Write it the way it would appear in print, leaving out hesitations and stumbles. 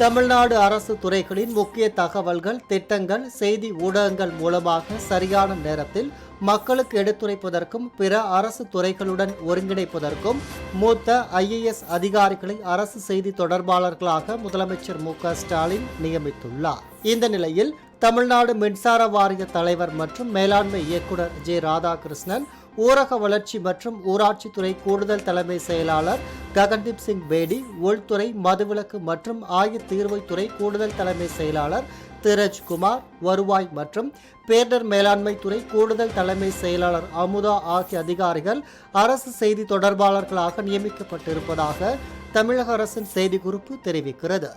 தமிழ்நாடு அரசு துறைகளின் முக்கிய தகவல்கள், திட்டங்கள், செய்தி ஊடகங்கள் மூலமாக சரியான நேரத்தில் மக்களுக்கு எடுத்துரைப்பதற்கும் பிற அரசு துறைகளுடன் ஒருங்கிணைப்பதற்கும் மூத்த IAS அதிகாரிகளை அரசு செய்தி தொடர்பாளர்களாக முதலமைச்சர் மு.க.ஸ்டாலின் நியமித்துள்ளார். இந்த நிலையில் தமிழ்நாடு மின்சார வாரிய தலைவர் மற்றும் மேலாண்மை இயக்குநர் ஜே. ராதாகிருஷ்ணன், ஊரக வளர்ச்சி மற்றும் ஊராட்சித்துறை கூடுதல் தலைமை செயலாளர் ககன்தீப் சிங் பேடி, உள்துறை, மதுவிலக்கு மற்றும் ஆயத்தீர்வைத்துறை கூடுதல் தலைமை செயலாளர் திரஜ்குமார், வருவாய் மற்றும் பேரிடர் மேலாண்மை துறை கூடுதல் தலைமை செயலாளர் அமுதா ஆகிய அதிகாரிகள் அரசு செய்தி தொடர்பாளர்களாக நியமிக்கப்பட்டிருப்பதாக தமிழக அரசின் செய்திக்குறிப்பு தெரிவிக்கிறது.